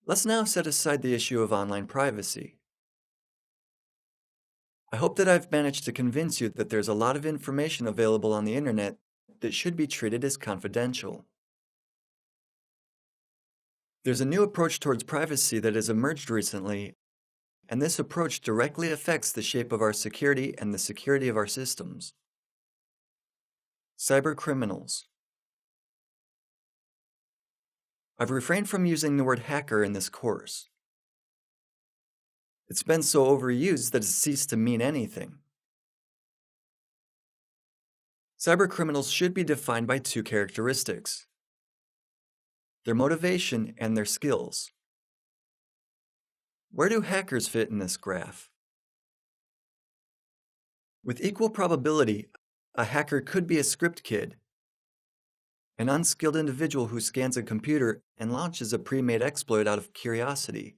Let's now set aside the issue of online privacy. I hope that I've managed to convince you that there's a lot of information available on the internet that should be treated as confidential. There's a new approach towards privacy that has emerged recently, and this approach directly affects the shape of our security and the security of our systems. Cybercriminals. I've refrained from using the word hacker in this course. It's been so overused that it's ceased to mean anything. Cybercriminals should be defined by two characteristics: their motivation and their skills. Where do hackers fit in this graph? With equal probability, a hacker could be a script kid, an unskilled individual who scans a computer and launches a pre-made exploit out of curiosity,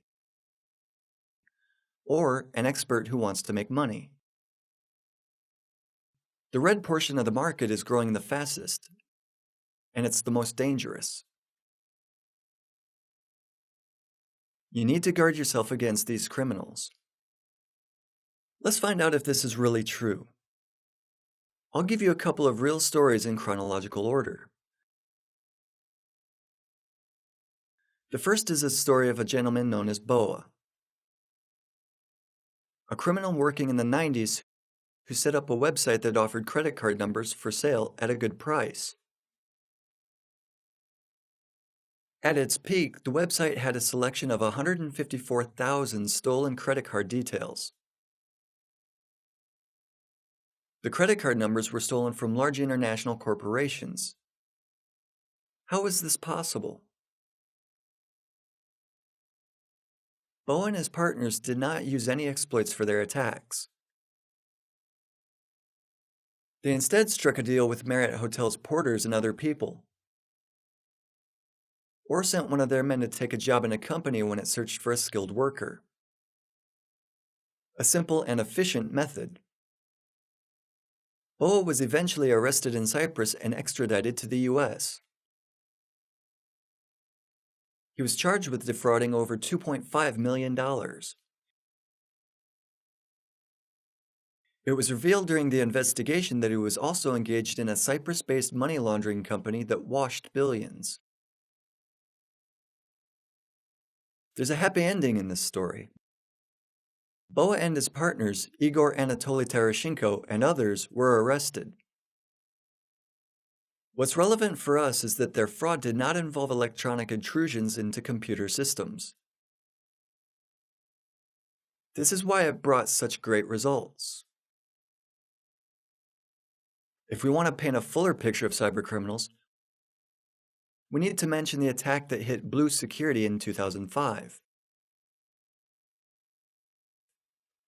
or an expert who wants to make money. The red portion of the market is growing the fastest, and it's the most dangerous. You need to guard yourself against these criminals. Let's find out if this is really true. I'll give you a couple of real stories in chronological order. The first is a story of a gentleman known as Boa, a criminal working in the 90s who set up a website that offered credit card numbers for sale at a good price. At its peak, the website had a selection of 154,000 stolen credit card details. The credit card numbers were stolen from large international corporations. How is this possible? Boa and his partners did not use any exploits for their attacks. They instead struck a deal with Marriott Hotels porters and other people, or sent one of their men to take a job in a company when it searched for a skilled worker. A simple and efficient method. Boa was eventually arrested in Cyprus and extradited to the US. He was charged with defrauding over $2.5 million. It was revealed during the investigation that he was also engaged in a Cyprus-based money laundering company that washed billions. There's a happy ending in this story. Boa and his partners, Igor Anatoly Terashenko and others, were arrested. What's relevant for us is that their fraud did not involve electronic intrusions into computer systems. This is why it brought such great results. If we want to paint a fuller picture of cybercriminals, we need to mention the attack that hit Blue Security in 2005.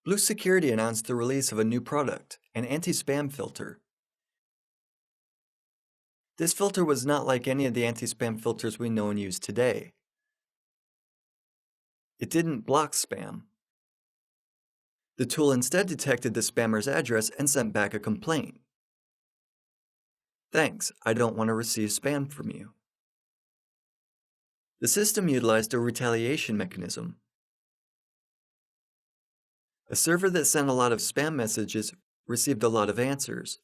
Blue Security announced the release of a new product, an anti-spam filter. This filter was not like any of the anti-spam filters we know and use today. It didn't block spam. The tool instead detected the spammer's address and sent back a complaint. "Thanks, I don't want to receive spam from you." The system utilized a retaliation mechanism. A server that sent a lot of spam messages received a lot of answers.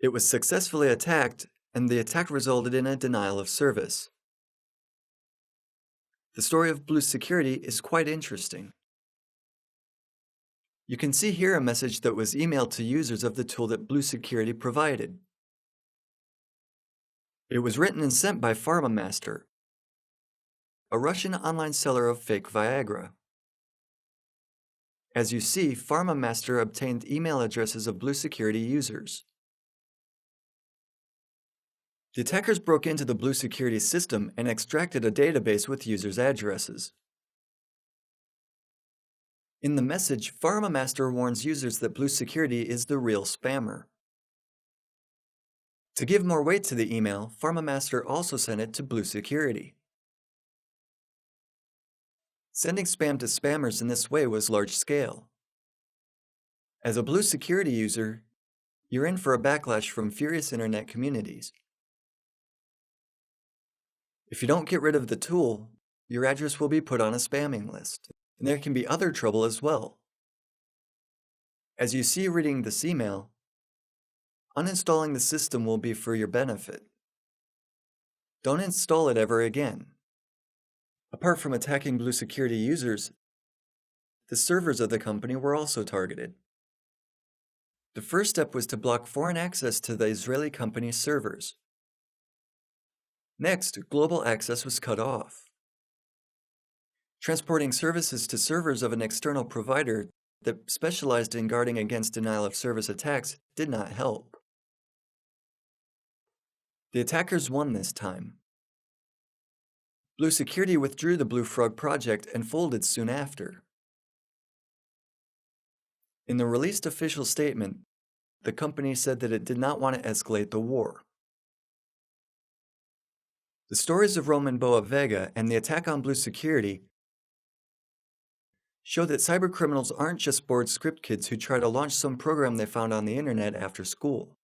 It was successfully attacked, and the attack resulted in a denial of service. The story of Blue Security is quite interesting. You can see here a message that was emailed to users of the tool that Blue Security provided. It was written and sent by PharmaMaster, a Russian online seller of fake Viagra. As you see, PharmaMaster obtained email addresses of Blue Security users. The attackers broke into the Blue Security system and extracted a database with users' addresses. In the message, PharmaMaster warns users that Blue Security is the real spammer. To give more weight to the email, PharmaMaster also sent it to Blue Security. Sending spam to spammers in this way was large scale. As a Blue Security user, you're in for a backlash from furious internet communities. If you don't get rid of the tool, your address will be put on a spamming list, and there can be other trouble as well. As you see reading this email, uninstalling the system will be for your benefit. Don't install it ever again. Apart from attacking Blue Security users, the servers of the company were also targeted. The first step was to block foreign access to the Israeli company's servers. Next, global access was cut off. Transporting services to servers of an external provider that specialized in guarding against denial of service attacks did not help. The attackers won this time. Blue Security withdrew the Blue Frog project and folded soon after. In the released official statement, the company said that it did not want to escalate the war. The stories of Roman Boa Vega and the attack on Blue Security show that cybercriminals aren't just bored script kids who try to launch some program they found on the internet after school.